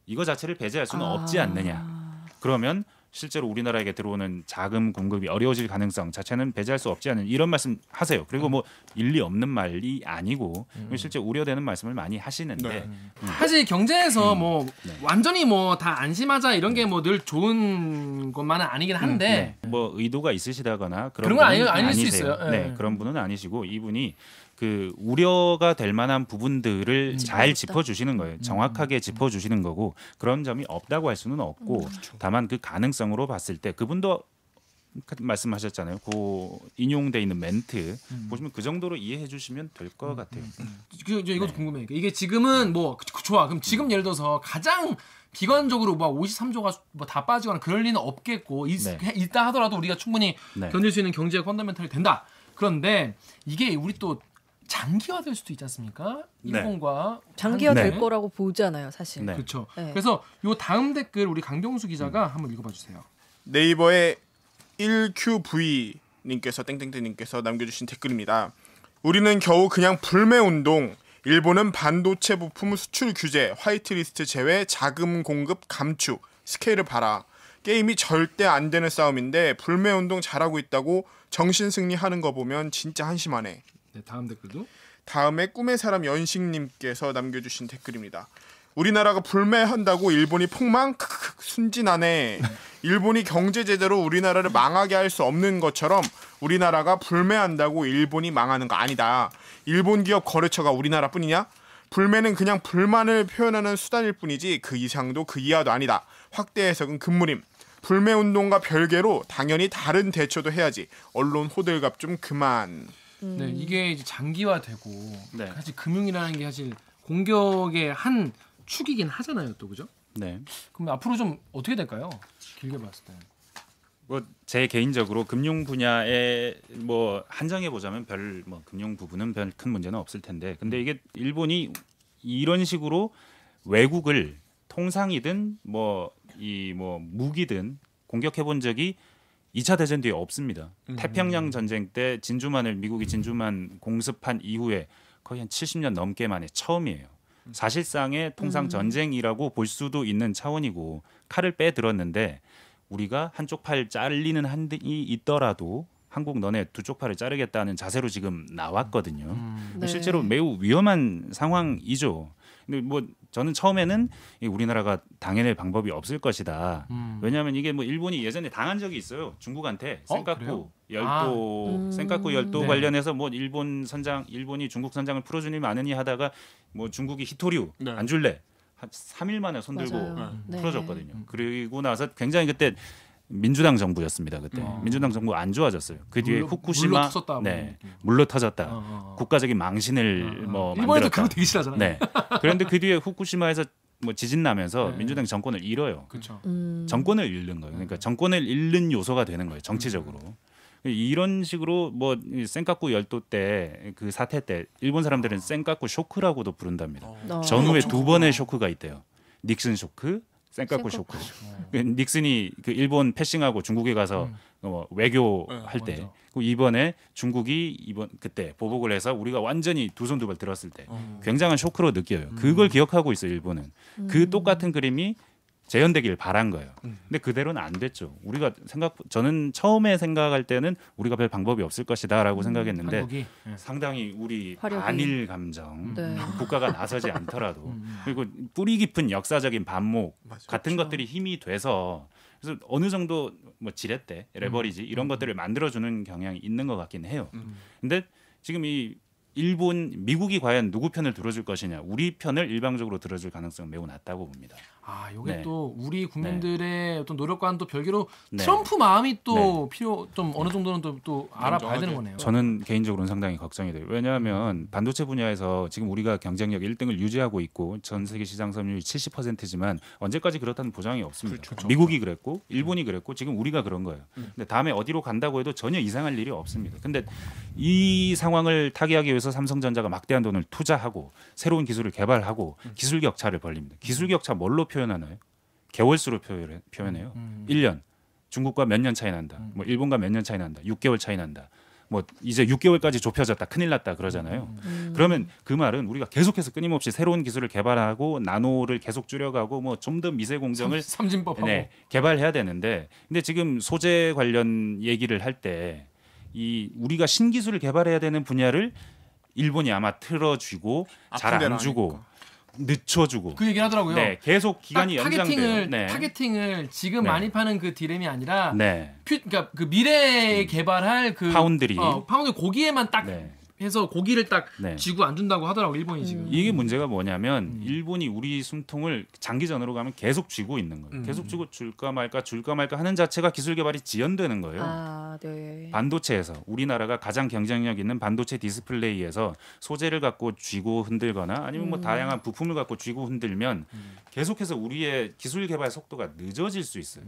이거 자체를 배제할 수는 없지 않느냐. 그러면 실제로 우리나라에게 들어오는 자금 공급이 어려워질 가능성 자체는 배제할 수 없지 않은 이런 말씀 하세요. 그리고 뭐 일리 없는 말이 아니고 실제 우려되는 말씀을 많이 하시는데 네. 사실 경제에서 뭐 네. 완전히 뭐 다 안심하자 이런 게 뭐 늘 좋은 것만은 아니긴 한데 뭐 의도가 있으시다거나 그런 건 분은 아닐 수 아니세요. 있어요. 네, 예. 그런 분은 아니시고 이분이 그 우려가 될 만한 부분들을 잘 짚어주시는 거예요. 정확하게 짚어주시는 거고 그런 점이 없다고 할 수는 없고 다만 그 가능성으로 봤을 때 그분도 말씀하셨잖아요. 그 인용돼 있는 멘트 보시면 그 정도로 이해해 주시면 될 것 같아요. 이것도 궁금해요. 이게 지금은 뭐 좋아. 그럼 지금 예를 들어서 가장 비관적으로 막 53조가 뭐 다 빠지거나 그럴 리는 없겠고 있다 하더라도 우리가 충분히 네. 견딜 수 있는 경제가 펀더멘털이 된다. 그런데 이게 우리 또 장기화될 수도 있지 않습니까? 네. 일본과 장기화 네. 될 거라고 보잖아요, 사실. 네. 그렇죠. 네. 그래서 요 다음 댓글 우리 강경수 기자가 한번 읽어봐 주세요. 네이버의 1QV님께서 땡땡땡님께서 남겨주신 댓글입니다. 우리는 겨우 그냥 불매 운동. 일본은 반도체 부품 수출 규제, 화이트리스트 제외, 자금 공급 감축, 스케일을 봐라. 게임이 절대 안 되는 싸움인데 불매 운동 잘하고 있다고 정신 승리하는 거 보면 진짜 한심하네. 네, 다음 댓글도 다음에 꿈의 사람 연식님께서 남겨주신 댓글입니다. 우리나라가 불매한다고 일본이 폭망? 크크크, 순진하네. 일본이 경제 제대로 우리나라를 망하게 할 수 없는 것처럼 우리나라가 불매한다고 일본이 망하는 거 아니다. 일본 기업 거래처가 우리나라뿐이냐? 불매는 그냥 불만을 표현하는 수단일 뿐이지 그 이상도 그 이하도 아니다. 확대 해석은 금물임. 불매 운동과 별개로 당연히 다른 대처도 해야지. 언론 호들갑 좀 그만. 네, 이게 이제 장기화되고 네. 사실 금융이라는 게 사실 공격의 한 축이긴 하잖아요, 또 그죠? 네. 그럼 앞으로 좀 어떻게 될까요? 길게 봤을 때. 뭐 제 개인적으로 금융 분야에 뭐 한정해 보자면 별 뭐 금융 부분은 별 큰 문제는 없을 텐데 근데 이게 일본이 이런 식으로 외국을 통상이든 뭐 이 뭐 무기든 공격해 본 적이 2차 대전 뒤에 없습니다. 태평양 전쟁 때 미국이 진주만 공습한 이후에 거의 한 70년 넘게 만에 처음이에요. 사실상의 통상 전쟁이라고 볼 수도 있는 차원이고 칼을 빼들었는데 우리가 한쪽 팔 잘리는 한이 있더라도 한국 너네 두 쪽 팔을 자르겠다는 자세로 지금 나왔거든요. 네. 실제로 매우 위험한 상황이죠. 근데 뭐 저는 처음에는 우리나라가 당해낼 방법이 없을 것이다. 왜냐하면 이게 뭐 일본이 예전에 당한 적이 있어요. 중국한테 그래요? 센카쿠 열도 네. 관련해서 뭐 일본이 중국 선장을 풀어주니 마느니 하다가 뭐 중국이 히토류 네. 안 줄래 한 3일 만에 손들고 맞아요. 네. 풀어줬거든요. 그리고 나서 굉장히 그때 민주당 정부였습니다. 그때 민주당 정부 안 좋아졌어요. 그 뒤에 물로 후쿠시마 터졌다, 네, 물로 터졌다. 어. 국가적인 망신을 뭐 일본에도 만들었다. 그거 되게 싫어하잖아요. 네. 그런데 그 뒤에 후쿠시마에서 뭐 지진 나면서 네. 민주당이 정권을 잃어요. 그렇죠. 정권을 잃는 거예요. 그러니까 정권을 잃는 요소가 되는 거예요. 정치적으로. 이런 식으로 뭐 센카쿠 열도 때 그 사태 때 일본 사람들은 센카쿠 쇼크라고도 부른답니다. 전후에 두 번의 쇼크가 있대요. 닉슨 쇼크, 센카쿠 쇼크. 닉슨이 그 일본 패싱하고 중국에 가서 외교할 때, 그 이번에 중국이 그때 보복을 해서 우리가 완전히 두 손 두 발 들었을 때 굉장한 쇼크로 느껴요. 그걸 기억하고 있어요, 일본은. 그 똑같은 그림이 재현되길 바란 거예요. 근데 그대로는 안 됐죠. 저는 처음에 생각할 때는 우리가 별 방법이 없을 것이다라고 생각했는데 한국이. 상당히 우리 화력이. 반일 감정, 네. 국가가 나서지 않더라도 그리고 뿌리 깊은 역사적인 반목 맞아요. 같은 것들이 힘이 돼서 그래서 어느 정도 뭐 지렛대, 레버리지 이런 것들을 만들어주는 경향이 있는 것 같긴 해요. 근데 지금 미국이 과연 누구 편을 들어줄 것이냐, 우리 편을 일방적으로 들어줄 가능성은 매우 낮다고 봅니다. 아, 요게 네. 또 우리 국민들의 어떤 노력과는 또 별개로 네. 트럼프 마음이 또 좀 어느 정도는 또 알아봐야 되는 거네요. 저는 개인적으로는 상당히 걱정이 돼요. 왜냐하면 반도체 분야에서 지금 우리가 경쟁력 1등을 유지하고 있고 전 세계 시장 점유율 70%지만 언제까지 그렇다는 보장이 없습니다. 그렇죠. 미국이 그랬고 일본이 그랬고 지금 우리가 그런 거예요. 근데 다음에 어디로 간다고 해도 전혀 이상할 일이 없습니다. 근데 이 상황을 타개하기 위해서 삼성전자가 막대한 돈을 투자하고 새로운 기술을 개발하고 기술 격차를 벌립니다. 기술 격차 뭘로 표현하나요? 개월수로 표현해요. 1년. 중국과 몇 년 차이 난다. 뭐 일본과 몇 년 차이 난다. 6개월 차이 난다. 뭐 이제 6개월까지 좁혀졌다. 큰일 났다 그러잖아요. 그러면 그 말은 우리가 계속해서 끊임없이 새로운 기술을 개발하고 나노를 계속 줄여가고 뭐 좀 더 미세 공정을 삼진법하고. 개발해야 되는데 근데 지금 소재 관련 얘기를 할 때 우리가 신기술을 개발해야 되는 분야를 일본이 아마 틀어쥐고 잘 아픈 데는 안 주고 아니니까. 늦춰주고 그 얘기를 하더라고요. 네, 계속 기간이 연장돼요. 타겟팅을 지금 네. 많이 파는 그 디램이 아니라 네. 그러니까 그 미래에 개발할 그 파운드리. 파운드 고기에만 딱 네. 해서 고기를 딱 네. 쥐고 안 준다고 하더라고 일본이 지금. 이게 문제가 뭐냐면 일본이 우리 숨통을 장기전으로 가면 계속 쥐고 있는 거예요. 계속 쥐고 줄까 말까 하는 자체가 기술 개발이 지연되는 거예요. 아, 네. 반도체에서 우리나라가 가장 경쟁력 있는 반도체 디스플레이에서 소재를 갖고 쥐고 흔들거나 아니면 뭐 다양한 부품을 갖고 쥐고 흔들면 계속해서 우리의 기술 개발 속도가 늦어질 수 있어요.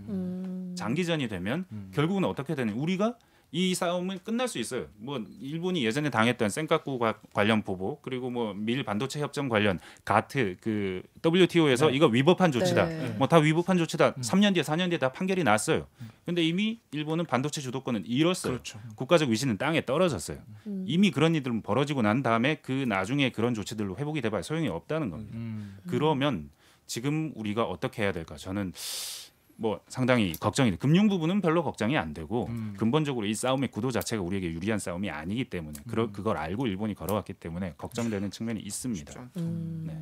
장기전이 되면 결국은 어떻게 되는 우리가 이 싸움은 끝날 수 있어요. 뭐 일본이 예전에 당했던 센카쿠 관련 보복 그리고 뭐 밀 반도체 협정 관련 가트 그 WTO에서 이거 위법한 조치다. 네. 뭐 다 위법한 조치다. 3년 뒤에 4년 뒤에 다 판결이 났어요. 근데 이미 일본은 반도체 주도권은 잃었어요. 그렇죠. 국가적 위신은 땅에 떨어졌어요. 이미 그런 일들은 벌어지고 난 다음에 그 나중에 그런 조치들로 회복이 돼봐야 소용이 없다는 겁니다. 그러면 지금 우리가 어떻게 해야 될까? 저는 뭐 상당히 걱정이 돼요. 금융 부분은 별로 걱정이 안 되고 근본적으로 이 싸움의 구도 자체가 우리에게 유리한 싸움이 아니기 때문에 그걸 알고 일본이 걸어왔기 때문에 걱정되는 측면이 있습니다. 네.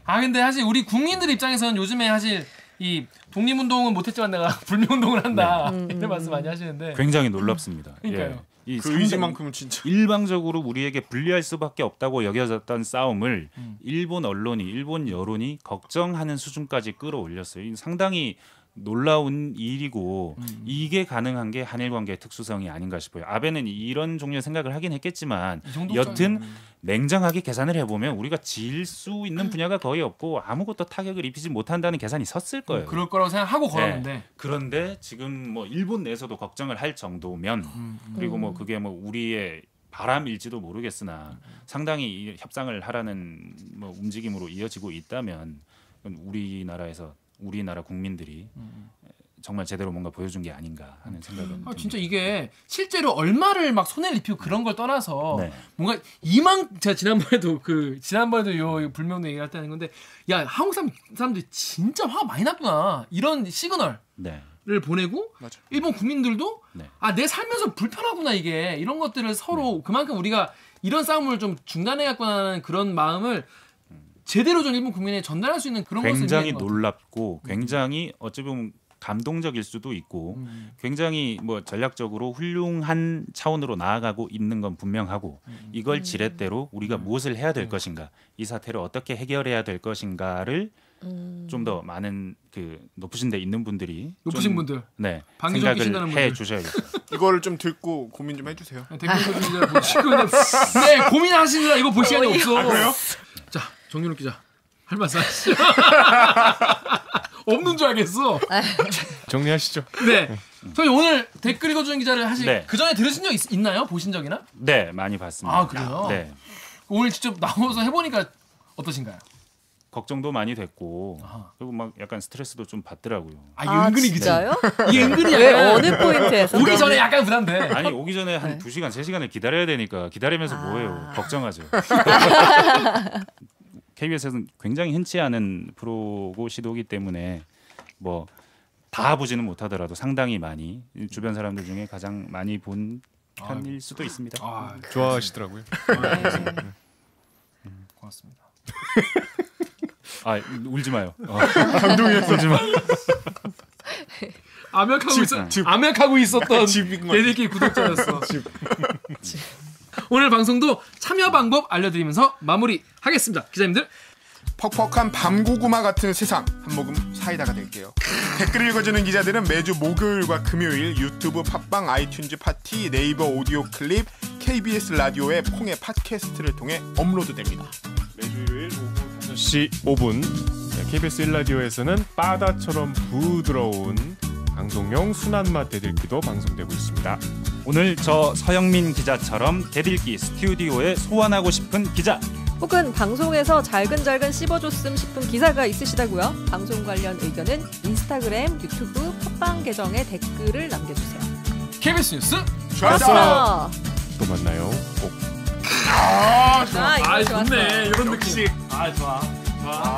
아 근데 사실 우리 국민들 입장에서는 요즘에 사실 이 독립운동은 못했지만 내가 불매운동을 한다 이런 말씀 많이 하시는데 굉장히 놀랍습니다. 그러니까요. 이 그 의지만큼은 진짜 일방적으로 우리에게 불리할 수밖에 없다고 여겨졌던 싸움을 일본 언론이 일본 여론이 걱정하는 수준까지 끌어올렸어요. 이 상당히 놀라운 일이고 이게 가능한 게 한일 관계의 특수성이 아닌가 싶어요. 아베는 이런 종류의 생각을 하긴 했겠지만 여튼 냉정하게 계산을 해보면 우리가 질 수 있는 분야가 거의 없고 아무것도 타격을 입히지 못한다는 계산이 섰을 거예요. 그럴 거라고 생각하고 걸었는데 네. 그런데 지금 뭐 일본 내에서도 걱정을 할 정도면 그리고 뭐 그게 뭐 우리의 바람일지도 모르겠으나 상당히 이 협상을 하라는 뭐 움직임으로 이어지고 있다면 우리나라 국민들이 정말 제대로 뭔가 보여준 게 아닌가 하는 생각은 듭니다. 진짜 이게 실제로 얼마를 막 손해를 입히고 그런 걸 떠나서 네. 뭔가 제가 지난번에도 요 불매운동 얘기할 때 하는 건데 야 한국 사람들이 진짜 화가 많이 났구나 이런 시그널을 네. 보내고 맞아. 일본 국민들도 네. 내 살면서 불편하구나 이게 이런 것들을 서로 그만큼 우리가 이런 싸움을 좀 중단해야겠구나는 그런 마음을 제대로 좀 일본 국민에 전달할 수 있는 그런 것을 굉장히 놀랍고 굉장히 어찌 보면 감동적일 수도 있고 굉장히 뭐 전략적으로 훌륭한 차원으로 나아가고 있는 건 분명하고 이걸 지렛대로 우리가 무엇을 해야 될 것인가 이 사태를 어떻게 해결해야 될 것인가를 좀 더 많은 그 높으신 데 있는 분들이 높으신 좀, 분들 네, 방위적 생각을 분들. 해 주셔야겠어요. 이거를 좀 듣고 고민 좀 해주세요. 댓글 써주시면 보시고 네 고민하시느라 이거 볼 시간이 없어. 그래요? 자 정윤욱 기자 할 말씀 하시죠. 없는 줄 알겠어. 정리하시죠. 네. 저희 오늘 댓글 읽어주는 기자를 사실 네. 그 전에 들으신 적 있나요? 보신 적이나? 네, 많이 봤습니다. 아 그래요? 네. 오늘 직접 나와서 해보니까 어떠신가요? 걱정도 많이 됐고 아하. 그리고 막 약간 스트레스도 좀 받더라고요. 이게 아, 은근히 진짜요? 이게 은근히 왜 약간 어느 포인트에서? 오기 전에 약간 부담돼. 아니 오기 전에 한 네. 2시간, 3시간을 기다려야 되니까 기다리면서 뭐해요. 걱정하죠. KBS에서는 굉장히 흔치 않은 프로고 시도이기 때문에 뭐 다 보지는 못하더라도 상당히 많이 주변 사람들 중에 가장 많이 본 편일 수도 있습니다. 아, 좋아하시더라고요. 고맙습니다. 아 울지 마요. 암약하고 있었던 집인 거. 대들기 구독자였어. 오늘 방송도 참여 방법 알려드리면서 마무리하겠습니다. 기자님들. 퍽퍽한 밤고구마 같은 세상 한 모금 사이다가 될게요. 댓글 읽어주는 기자들은 매주 목요일과 금요일 유튜브, 팟빵, 아이튠즈 파티, 네이버 오디오 클립, KBS 라디오의 콩의 팟캐스트를 통해 업로드됩니다. 매주 일요일 오후 5시 5분 KBS 1라디오에서는 바다처럼 부드러운 방송용 순한맛 대들기도 방송되고 있습니다. 오늘 저 서영민 기자처럼 대들기 스튜디오에 소환하고 싶은 기자 혹은 방송에서 잘근잘근 씹어줬음 싶은 기사가 있으시다고요? 방송 관련 의견은 인스타그램, 유튜브, 팟빵 계정에 댓글을 남겨주세요. KBS 뉴스. 좋았어. 또 만나요. 꼭. 아, 좋아. 이거 좋았어. 좋네. 이런 역시. 느낌. 아 좋아. 좋아.